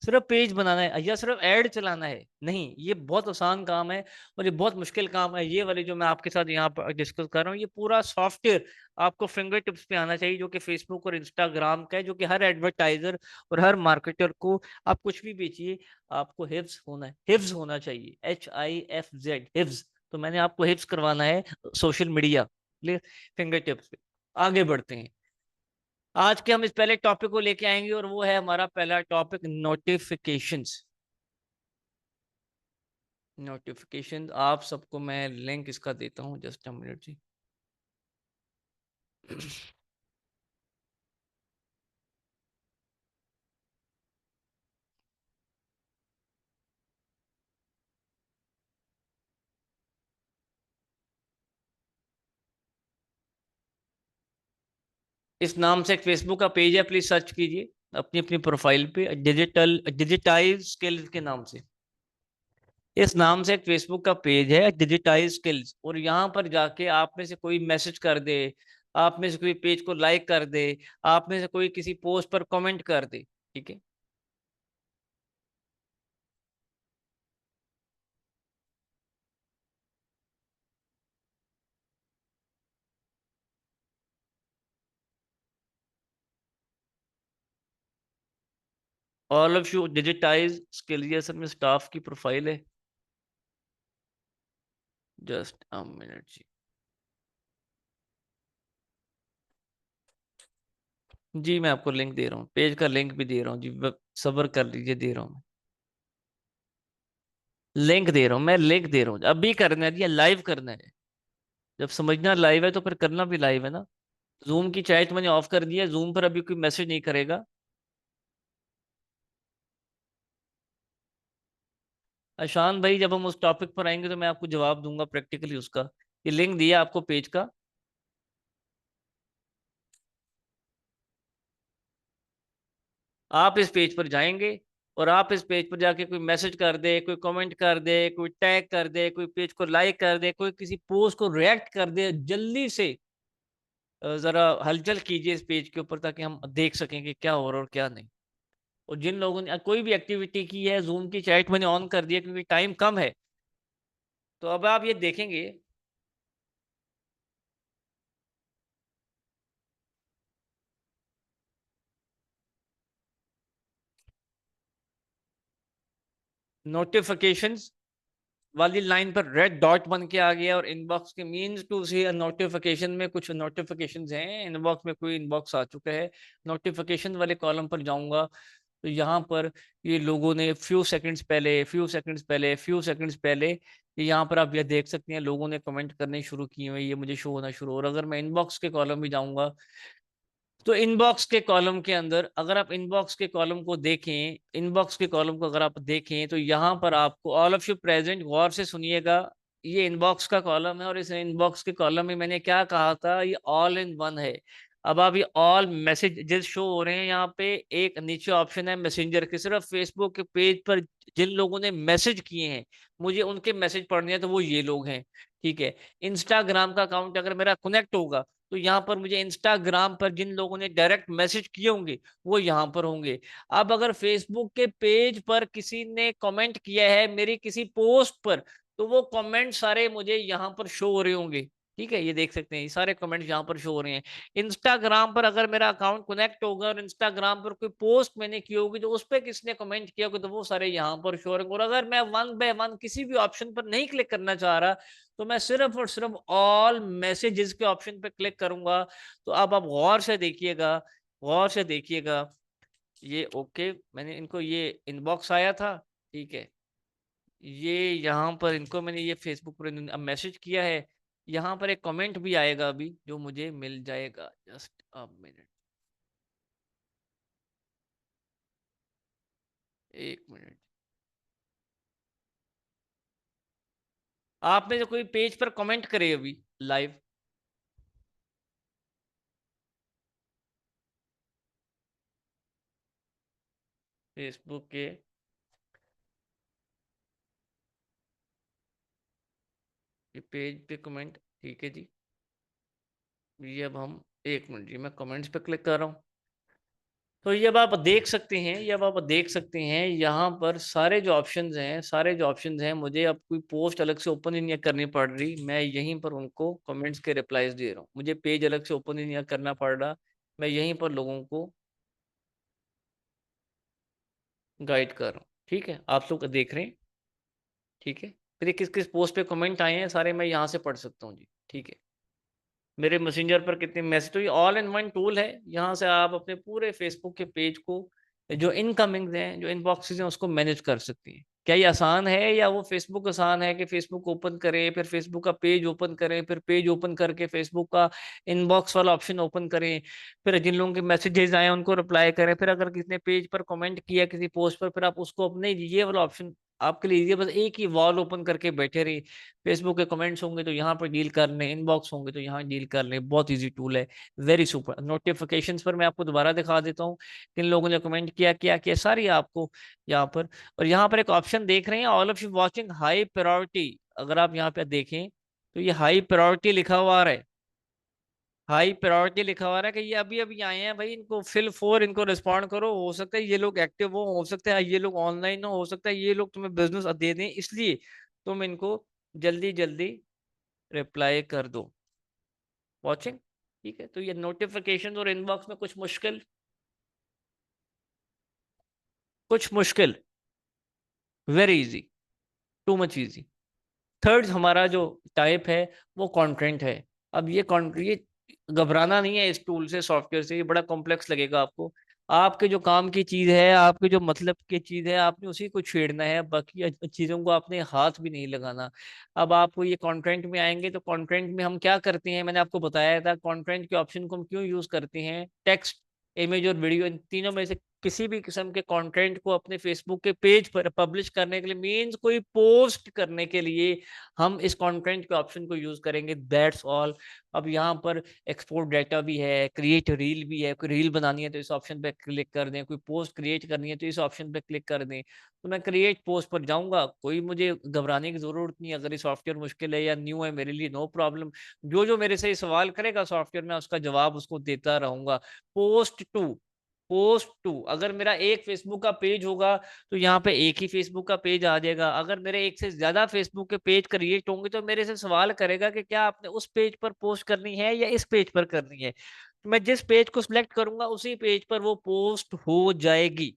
सिर्फ पेज बनाना है, या सिर्फ ऐड चलाना है? नहीं, ये बहुत आसान काम है और ये बहुत मुश्किल काम है। ये वाले जो मैं आपके साथ यहाँ पर डिस्कस कर रहा हूँ, ये पूरा सॉफ्टवेयर आपको फिंगर टिप्स पे आना चाहिए, जो कि फेसबुक और इंस्टाग्राम का है, जो कि हर एडवर्टाइजर और हर मार्केटर को, आप कुछ भी बेचिए, आपको हिफ्स होना है, हिफ्स होना चाहिए, HIFZ, हिफ्स। तो मैंने आपको हिफ्स करवाना है सोशल मीडिया, फिंगर टिप्स पे। आगे बढ़ते हैं। आज के हम इस पहले टॉपिक को लेके आएंगे और वो है हमारा पहला टॉपिक, नोटिफिकेशंस। नोटिफिकेशन, आप सबको मैं लिंक इसका देता हूँ, जस्ट अ मिनट जी। इस नाम से एक फेसबुक का पेज है, प्लीज सर्च कीजिए अपनी अपनी प्रोफाइल पे, डिजिटाइज स्किल्स के नाम से। इस नाम से एक फेसबुक का पेज है, डिजिटाइज स्किल्स, और यहाँ पर जाके आप में से कोई मैसेज कर दे, आप में से कोई पेज को लाइक कर दे, आप में से कोई किसी पोस्ट पर कमेंट कर दे, ठीक है। All of you digitise skill, ये सब में स्टाफ की प्रोफाइल है। जस्ट अ मिनट जी। जी मैं आपको लिंक दे रहा हूँ, पेज का लिंक भी दे रहा हूँ जी, सब्र कर लीजिए, दे रहा हूँ मैं। लिंक दे रहा हूँ मैं, लिंक दे रहा हूँ, अभी करना है जी, लाइव करना है। जब समझना लाइव है तो फिर करना भी लाइव है ना। जूम की चैट मैंने ऑफ कर दिया है, जूम पर अभी कोई मैसेज नहीं करेगा। अशान भाई, जब हम उस टॉपिक पर आएंगे तो मैं आपको जवाब दूंगा प्रैक्टिकली उसका। ये लिंक दिया आपको पेज का, आप इस पेज पर जाएंगे, और आप इस पेज पर जाके कोई मैसेज कर दे, कोई कमेंट कर दे, कोई टैग कर दे, कोई पेज को लाइक कर दे, कोई किसी पोस्ट को रिएक्ट कर दे, जल्दी से जरा हलचल कीजिए इस पेज के ऊपर, ताकि हम देख सकें कि क्या हो रहा है और क्या नहीं। और जिन लोगों ने कोई भी एक्टिविटी की है, जूम की चैट मैंने ऑन कर दिया क्योंकि टाइम कम है। तो अब आप ये देखेंगे, नोटिफिकेशंस वाली लाइन पर रेड डॉट बन के आ गया, और इनबॉक्स के मीन्स टू सी नोटिफिकेशन में कुछ नोटिफिकेशंस हैं, इनबॉक्स में कोई इनबॉक्स आ चुका है। नोटिफिकेशन वाले कॉलम पर जाऊंगा तो यहाँ पर ये लोगों ने फ्यू सेकंड्स पहले ये यहाँ पर आप ये देख सकते हैं, लोगों ने कमेंट करने शुरू किए हुए, ये मुझे शो होना शुरू। और अगर मैं इनबॉक्स के कॉलम में जाऊंगा तो इनबॉक्स के कॉलम के अंदर, अगर आप इनबॉक्स के कॉलम को देखें, इनबॉक्स के कॉलम को अगर आप देखें तो यहाँ पर आपको ऑल ऑफ यू प्रेजेंट, गौर से सुनिएगा, ये इनबॉक्स का कॉलम है। और इस इनबॉक्स के कॉलम में मैंने क्या कहा था, ये ऑल इन वन है। अब आप ये ऑल मैसेजेस शो हो रहे हैं यहाँ पे। एक नीचे ऑप्शन है मैसेंजर के, सिर्फ फेसबुक के पेज पर जिन लोगों ने मैसेज किए हैं, मुझे उनके मैसेज पढ़ने हैं, तो वो ये लोग हैं। ठीक है। इंस्टाग्राम का अकाउंट अगर मेरा कनेक्ट होगा तो यहाँ पर मुझे इंस्टाग्राम पर जिन लोगों ने डायरेक्ट मैसेज किए होंगे वो यहाँ पर होंगे। अब अगर फेसबुक के पेज पर किसी ने कमेंट किया है मेरी किसी पोस्ट पर, तो वो कमेंट सारे मुझे यहाँ पर शो हो रहे होंगे। ठीक है, ये देख सकते हैं, ये सारे कमेंट्स यहाँ पर शो हो रहे हैं। इंस्टाग्राम पर अगर मेरा अकाउंट कनेक्ट होगा और इंस्टाग्राम पर कोई पोस्ट मैंने की होगी, तो उस पर किसने कमेंट किया होगा, तो वो सारे यहाँ पर शो हो रहे होंगे। और अगर मैं वन बाय वन किसी भी ऑप्शन पर नहीं क्लिक करना चाह रहा, तो मैं सिर्फ और सिर्फ ऑल मैसेजेस के ऑप्शन पे क्लिक करूंगा। तो अब आप गौर से देखिएगा, गौर से देखिएगा, ये ओके, मैंने इनको ये इनबॉक्स आया था। ठीक है, ये यहाँ पर इनको मैंने ये फेसबुक पर अब मैसेज किया है। यहाँ पर एक कमेंट भी आएगा अभी जो मुझे मिल जाएगा, जस्ट अ मिनट, एक मिनट। आपने जो कोई पेज पर कमेंट करे अभी लाइव फेसबुक के, ये पेज पे कमेंट, ठीक है जी। ये अब हम, एक मिनट जी, मैं कमेंट्स पे क्लिक कर रहा हूँ। तो ये अब आप देख सकते हैं, ये अब आप देख सकते हैं यहाँ पर सारे जो ऑप्शंस हैं, सारे जो ऑप्शंस हैं, मुझे अब कोई पोस्ट अलग से ओपन ही नहीं करनी पड़ रही, मैं यहीं पर उनको कमेंट्स के रिप्लाईज दे रहा हूँ, मुझे पेज अलग से ओपन ही नहीं करना पड़ रहा, मैं यहीं पर लोगों को गाइड कर रहा हूँ। ठीक है, आप लोग देख रहे हैं। ठीक है, फिर ये किस किस पोस्ट पे कमेंट आए हैं सारे मैं यहाँ से पढ़ सकता हूँ जी। ठीक है, मेरे मैसेंजर पर कितने मैसेज, तो ये ऑल इन वन टूल है, यहाँ से आप अपने पूरे फेसबुक के पेज को, जो इनकमिंग हैं, जो इनबॉक्सेस हैं, उसको मैनेज कर सकती हैं। क्या ये आसान है, या वो फेसबुक आसान है कि फेसबुक ओपन करें, फिर फेसबुक का पेज ओपन करें, फिर पेज ओपन करके फेसबुक का इनबॉक्स वाला ऑप्शन ओपन करें, फिर जिन लोगों के मैसेजेस आए उनको रिप्लाई करें, फिर अगर किसी ने पेज पर कमेंट किया किसी पोस्ट पर, फिर आप उसको अपने ये वाला ऑप्शन आपके लिए, ये बस एक ही वॉल ओपन करके बैठे रहिए। फेसबुक के कमेंट्स होंगे तो यहाँ पर डील कर लें, इनबॉक्स होंगे तो यहाँ डील कर लें, बहुत इजी टूल है, वेरी सुपर। नोटिफिकेशंस पर मैं आपको दोबारा दिखा देता हूँ किन लोगों ने कमेंट किया, क्या किया, सारी आपको यहाँ पर। और यहाँ पर एक ऑप्शन देख रहे हैं, all of you watching high priority, अगर आप यहाँ पे देखें तो ये हाई प्रायोरिटी लिखा हुआ आ रहा है, हाई प्रायोरिटी लिखा हुआ है कि ये अभी अभी आए हैं भाई, इनको फिल फोर, इनको रिस्पॉन्ड करो, हो सकता है ये लोग एक्टिव हो सकता है ये लोग ऑनलाइन हो सकता है ये लोग तुम्हें बिजनेस दे दें, इसलिए तुम इनको जल्दी जल्दी रिप्लाई कर दो। वॉचिंग, ठीक है। तो ये नोटिफिकेशन और इनबॉक्स में कुछ मुश्किल, कुछ मुश्किल, very easy, too much easy. Third हमारा जो टाइप है वो कंटेंट है। अब ये घबराना नहीं है इस टूल से, सॉफ्टवेयर से, ये बड़ा कॉम्प्लेक्स लगेगा आपको। आपके जो काम की चीज है, आपके जो मतलब की चीज है, आपने उसी को छेड़ना है, बाकी चीजों को आपने हाथ भी नहीं लगाना। अब आपको ये कंटेंट में आएंगे तो कंटेंट में हम क्या करते हैं, मैंने आपको बताया था कंटेंट के ऑप्शन को हम क्यों यूज करते हैं, टेक्स्ट, इमेज और वीडियो, इन तीनों में से किसी भी किस्म के कंटेंट को अपने फेसबुक के पेज पर पब्लिश करने के लिए, मींस कोई पोस्ट करने के लिए हम इस कंटेंट के ऑप्शन को यूज करेंगे, दैट्स ऑल। अब यहाँ पर एक्सपोर्ट डाटा भी है, क्रिएट रील भी है, कोई रील बनानी है तो इस ऑप्शन पे क्लिक कर दें, कोई पोस्ट क्रिएट करनी है तो इस ऑप्शन पे क्लिक कर दें। तो मैं क्रिएट पोस्ट पर जाऊंगा, कोई मुझे घबराने की जरूरत नहीं है। अगर ये सॉफ्टवेयर मुश्किल है या न्यू है मेरे लिए, नो प्रॉब्लम। जो जो मेरे से सवाल करेगा सॉफ्टवेयर में, उसका जवाब उसको देता रहूंगा। पोस्ट टू, अगर मेरा एक फेसबुक का पेज होगा तो यहाँ पे एक ही फेसबुक का पेज आ जाएगा। अगर मेरे एक से ज्यादा फेसबुक के पेज क्रिएट होंगे तो मेरे से सवाल करेगा कि क्या आपने उस पेज पर पोस्ट करनी है या इस पेज पर करनी है। मैं जिस पेज को सिलेक्ट करूंगा उसी पेज पर वो पोस्ट हो जाएगी।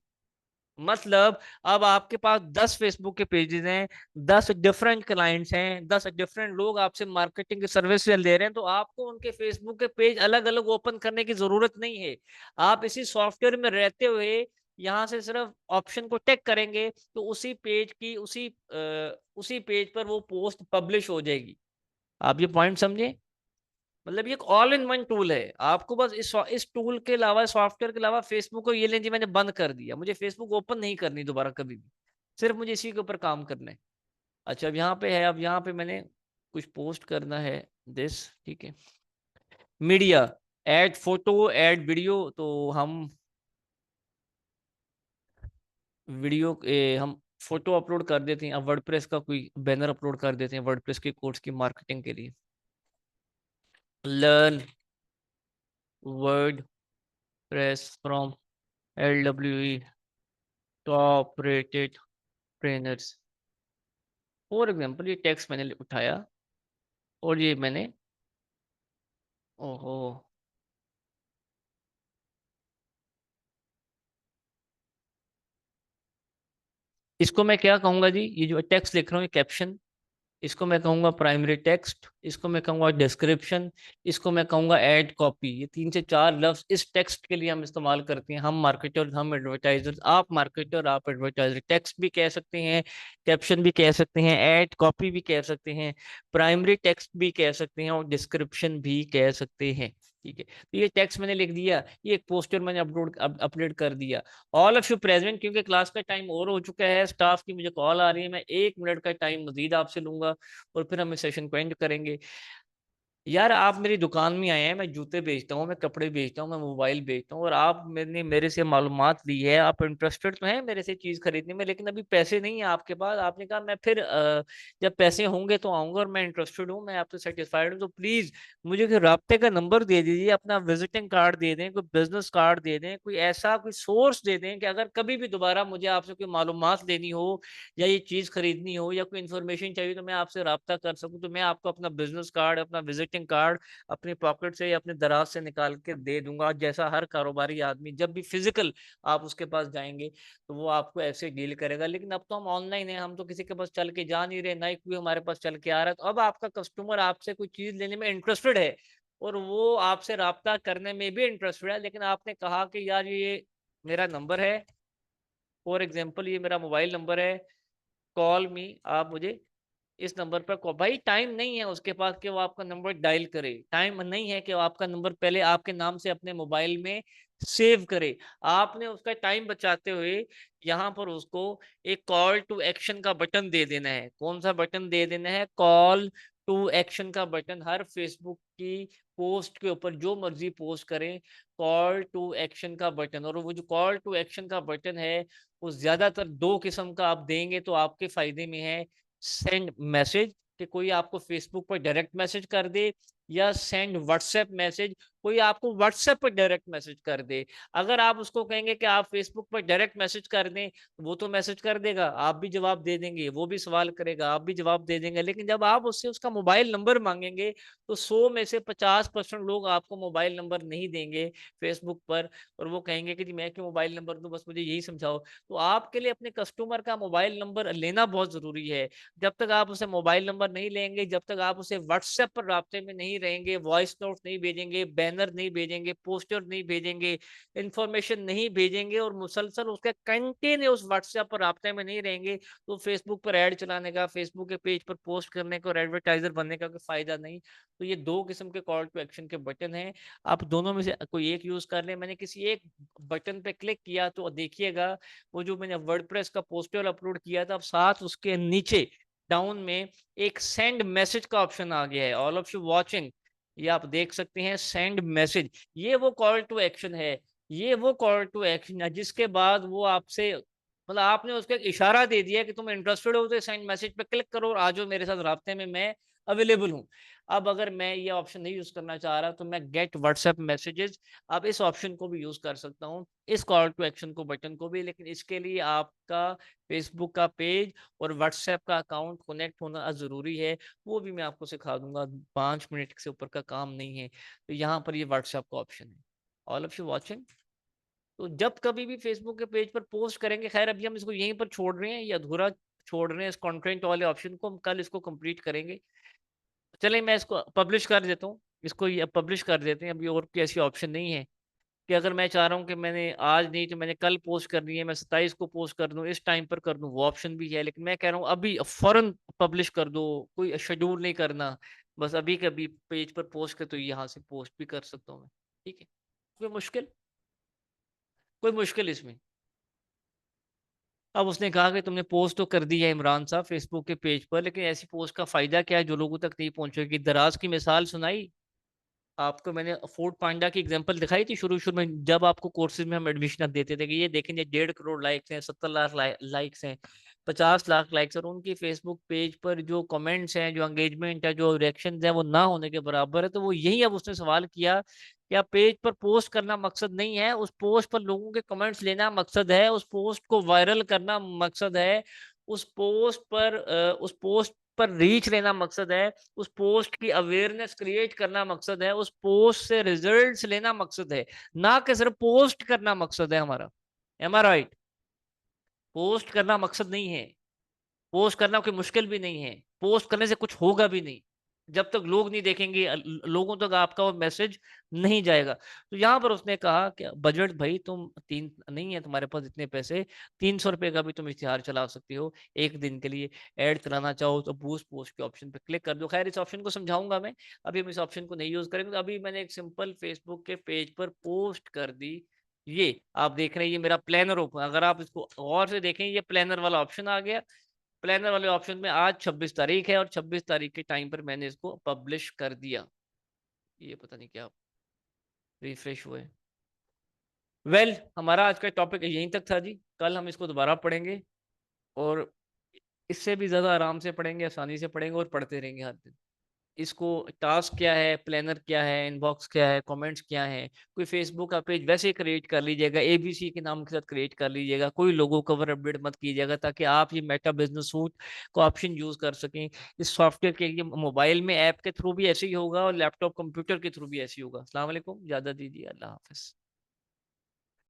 मतलब अब आपके पास 10 फेसबुक के पेजेस हैं, 10 डिफरेंट क्लाइंट्स हैं, 10 डिफरेंट लोग आपसे मार्केटिंग की सर्विस ले रहे हैं, तो आपको उनके फेसबुक के पेज अलग अलग ओपन करने की जरूरत नहीं है। आप इसी सॉफ्टवेयर में रहते हुए यहाँ से सिर्फ ऑप्शन को टिक करेंगे तो उसी पेज की उसी पेज पर वो पोस्ट पब्लिश हो जाएगी। आप ये पॉइंट समझे? मतलब ये एक ऑल इन वन टूल है। आपको बस इस टूल के अलावा, सॉफ्टवेयर के अलावा, फेसबुक को ये लें जी मैंने बंद कर दिया, मुझे फेसबुक ओपन नहीं करनी दोबारा कभी भी, सिर्फ मुझे इसी के ऊपर काम करना है। अच्छा अब यहाँ पे है, अब यहाँ पे मैंने कुछ पोस्ट करना है, दिस, ठीक है। Media, add photo, add video, तो हम हम फोटो अपलोड कर देते हैं। अब वर्डप्रेस का कोई बैनर अपलोड कर देते हैं वर्डप्रेस के कोर्स की मार्केटिंग के लिए। Learn word press from LWE top rated trainers. For example ये टेक्स्ट मैंने उठाया और ये मैंने, ओहो, इसको मैं क्या कहूंगा जी? ये जो टेक्स्ट लिख रहा हूँ, ये कैप्शन, इसको मैं कहूंगा प्राइमरी टेक्स्ट, इसको मैं कहूंगा डिस्क्रिप्शन, इसको मैं कहूंगा ऐड कॉपी। ये 3 से 4 लफ्ज इस टेक्स्ट के लिए हम इस्तेमाल करते हैं, हम मार्केटर, हम एडवर्टाइजर। आप मार्केटर, आप एडवर्टाइजर, टेक्स्ट भी कह सकते हैं, कैप्शन भी कह सकते हैं, ऐड कॉपी भी कह सकते हैं, प्राइमरी टेक्स्ट भी कह सकते हैं और डिस्क्रिप्शन भी कह सकते हैं। ठीक है, तो ये टेक्स्ट मैंने लिख दिया, ये एक पोस्टर मैंने अपलोड कर दिया। ऑल ऑफ यू प्रेजेंट, क्योंकि क्लास का टाइम और हो चुका है, स्टाफ की मुझे कॉल आ रही है, मैं 1 मिनट का टाइम मजीद आपसे लूंगा और फिर हम इस सेशन को एंड करेंगे। यार आप मेरी दुकान में आए हैं, मैं जूते बेचता हूँ, मैं कपड़े बेचता हूँ, मैं मोबाइल बेचता हूँ, और आप मैंने मेरे से मालूमात ली है, आप इंटरेस्टेड तो हैं मेरे से चीज खरीदने में, लेकिन अभी पैसे नहीं है आपके पास। आपने कहा मैं फिर जब पैसे होंगे तो आऊंगा, और मैं इंटरेस्टेड हूँ, मैं आपसे सेटिस्फाइड हूँ, तो प्लीज मुझे कोई राब्ते का नंबर दे दीजिए, अपना विजिटिंग कार्ड दे दें, कोई बिजनेस कार्ड दे दें, कोई ऐसा कोई सोर्स दे दें कि अगर कभी भी दोबारा मुझे आपसे कोई मालूमात लेनी हो या ये चीज खरीदनी हो या कोई इन्फॉर्मेशन चाहिए तो मैं आपसे राब्ता कर सकूं। तो मैं आपको अपना बिजनेस कार्ड, अपना विजिटिंग कार्ड अपनी पॉकेट से या अपने दराज से निकाल के दे दूंगा, जैसा हर कारोबारी आदमी जब भी फिजिकल आप उसके पास जाएंगे तो वो आपको ऐसे डील करेगा। लेकिन अब तो हम ऑनलाइन है, हम तो किसी के पास चल के जा नहीं रहे, ना ही कोई हमारे पास चल के आ रहा है। तो अब आपका कस्टमर आपसे कोई चीज लेने में इंटरेस्टेड है और वो आपसे राब्ता करने में भी इंटरेस्टेड है, लेकिन आपने कहा कि यार ये मेरा नंबर है, फॉर एग्जाम्पल ये मेरा मोबाइल नंबर है, कॉल मी, आप मुझे इस नंबर पर कॉल। भाई टाइम नहीं है उसके पास कि वो आपका नंबर डायल करे, टाइम नहीं है कि वो आपका नंबर पहले आपके नाम से अपने मोबाइल में सेव करे। आपने उसका टाइम बचाते हुए यहाँ पर उसको एक कॉल टू एक्शन का बटन दे देना है। कौन सा बटन दे देना है? कॉल टू एक्शन का बटन। हर फेसबुक की पोस्ट के ऊपर जो मर्जी पोस्ट करें, कॉल टू एक्शन का बटन। और वो जो कॉल टू एक्शन का बटन है वो ज्यादातर 2 किस्म का आप देंगे तो आपके फायदे में है। सेंड मैसेज, कि कोई आपको फेसबुक पर डायरेक्ट मैसेज कर दे, या सेंड व्हाट्सएप मैसेज, कोई आपको व्हाट्सएप पर डायरेक्ट मैसेज कर दे। अगर आप उसको कहेंगे कि आप फेसबुक पर डायरेक्ट मैसेज कर दें, वो तो मैसेज कर देगा, आप भी जवाब दे देंगे, वो भी सवाल करेगा, आप भी जवाब दे देंगे। लेकिन जब आप उससे उसका मोबाइल नंबर मांगेंगे तो 100 में से 50% लोग आपको मोबाइल नंबर नहीं देंगे फेसबुक पर, और वो कहेंगे कि जी मैं क्यों मोबाइल नंबर दूं, बस मुझे यही समझाओ। तो आपके लिए अपने कस्टमर का मोबाइल नंबर लेना बहुत जरूरी है। जब तक आप उसे मोबाइल नंबर नहीं लेंगे, जब तक आप उसे व्हाट्सएप पर राब्ते में नहीं रहेंगे, वॉइस नोट नहीं भेजेंगे, बैनर नहीं भेजेंगे, पोस्टर नहीं भेजेंगे, इंफॉर्मेशन नहीं भेजेंगे, और मुसलसल उसके कंटिन्यूस व्हाट्सएप पर राब्ते में नहीं रहेंगे, तो फेसबुक पर ऐड चलाने का, फेसबुक के पेज पर पोस्ट करने का और एडवर्टाइजर बनने का कोई फायदा नहीं। तो ये 2 किस्म के कॉल टू एक्शन के बटन हैं, आप दोनों में से कोई एक यूज कर लें। मैंने किसी एक बटन पे क्लिक किया तो देखिएगा वो जो मैंने वर्डप्रेस का पोस्टर अपलोड किया था, अब साथ उसके नीचे डाउन में एक सेंड मैसेज का ऑप्शन आ गया है। ऑल ऑफ यू वाचिंग, ये आप देख सकते हैं सेंड मैसेज, ये वो कॉल टू एक्शन है। ये वो कॉल टू एक्शन है जिसके बाद वो आपसे, मतलब आपने उसको एक इशारा दे दिया कि तुम इंटरेस्टेड हो तो सेंड मैसेज पे क्लिक करो और आ जाओ मेरे साथ राब्ते में, मैं अवेलेबल हूँ। अब अगर मैं ये ऑप्शन नहीं यूज करना चाह रहा तो मैं गेट व्हाट्सएप मैसेजेस, अब इस ऑप्शन को भी यूज कर सकता हूँ, इस कॉल टू एक्शन को बटन को भी, लेकिन इसके लिए आपका फेसबुक का पेज और व्हाट्सएप का अकाउंट कनेक्ट होना जरूरी है। वो भी मैं आपको सिखा दूंगा, 5 मिनट से ऊपर का काम नहीं है। तो यहाँ पर ये व्हाट्सएप का ऑप्शन है। ऑल ऑफ यू वॉचिंग, तो जब कभी भी फेसबुक के पेज पर पोस्ट करेंगे, खैर अभी हम इसको यहीं पर छोड़ रहे हैं, ये अधूरा छोड़ रहे हैं इस कंटेंट वाले ऑप्शन को, हम कल इसको कंप्लीट करेंगे। चलिए मैं इसको पब्लिश कर देता हूँ, इसको ये पब्लिश कर देते हैं। अभी और कोई ऐसी ऑप्शन नहीं है कि अगर मैं चाह रहा हूँ कि मैंने आज नहीं तो मैंने कल पोस्ट करनी है, मैं 27 को पोस्ट कर दूं, इस टाइम पर कर दूं, वो ऑप्शन भी है। लेकिन मैं कह रहा हूँ अभी फौरन पब्लिश कर दो, कोई शेड्यूल नहीं करना, बस अभी के अभी पेज पर पोस्ट कर, तो यहाँ से पोस्ट भी कर सकता हूँ मैं। ठीक है, कोई मुश्किल, कोई मुश्किल इसमें? अब उसने कहा कि तुमने पोस्ट तो कर दी है इमरान साहब फेसबुक के पेज पर, लेकिन ऐसी पोस्ट का फायदा क्या है जो लोगों तक नहीं पहुंचेगी? दराज की मिसाल सुनाई आपको मैंने, फूड पांडा की एग्जांपल दिखाई थी शुरू शुरू में जब आपको कोर्सेज में हम एडमिशन देते थे कि ये देखेंगे 1.5 करोड़ लाइक्स हैं, 70 लाख लाइक्स हैं, 50 लाख लाइक्स, और उनकी फेसबुक पेज पर जो कमेंट्स हैं, जो एंगेजमेंट है, जो रिएक्शन है, वो ना होने के बराबर है। तो वो यही, अब उसने सवाल किया कि आप पेज पर पोस्ट करना मकसद नहीं है, उस पोस्ट पर लोगों के कमेंट्स लेना मकसद है, उस पोस्ट को वायरल करना मकसद है, उस पोस्ट पर रीच लेना मकसद है, उस पोस्ट की अवेयरनेस क्रिएट करना मकसद है, उस पोस्ट से रिजल्ट्स लेना मकसद है, ना कि सिर्फ पोस्ट करना मकसद है हमारा। एम आई राइट? पोस्ट करना मकसद नहीं है, पोस्ट करना कोई मुश्किल भी नहीं है, पोस्ट करने से कुछ होगा भी नहीं, जब तक लोग नहीं देखेंगे, लोगों तक आपका वो मैसेज नहीं जाएगा। तो यहाँ पर उसने कहा कि बजट भाई, तुम तीन नहीं है तुम्हारे पास इतने पैसे, 300 रुपए का भी तुम इश्तिहार चला सकती हो एक दिन के लिए। ऐड चलाना चाहो तो बूस्ट पोस्ट के ऑप्शन पे क्लिक कर दो। खैर इस ऑप्शन को समझाऊंगा मैं, अभी हम इस ऑप्शन को नहीं यूज करेंगे। तो अभी मैंने एक सिंपल फेसबुक के पेज पर पोस्ट कर दी, ये आप देख रहे हैं, ये मेरा प्लानर ओपन, अगर आप इसको गौर से देखें ये प्लानर वाला ऑप्शन आ गया। प्लानर वाले ऑप्शन में आज 26 तारीख है और 26 तारीख के टाइम पर मैंने इसको पब्लिश कर दिया। ये पता नहीं क्या रिफ्रेश हुए। वेल हमारा आज का टॉपिक यहीं तक था जी, कल हम इसको दोबारा पढ़ेंगे, और इससे भी ज़्यादा आराम से पढ़ेंगे, आसानी से पढ़ेंगे और पढ़ते रहेंगे हर दिन इसको। टास्क क्या है, प्लानर क्या है, इनबॉक्स क्या है, कमेंट्स क्या है, कोई फेसबुक का पेज वैसे क्रिएट कर लीजिएगा, एबीसी के नाम के साथ क्रिएट कर लीजिएगा, कोई लोगो कवर अपडेट मत कीजिएगा, ताकि आप ये मेटा बिजनेस सूट को ऑप्शन यूज कर सकें। इस सॉफ्टवेयर के लिए मोबाइल में ऐप के थ्रू भी ऐसे ही होगा और लैपटॉप कंप्यूटर के थ्रू भी ऐसे ही होगा। अस्सलाम वालेकुम, इजाजत दीजिए, अल्लाह हाफिज।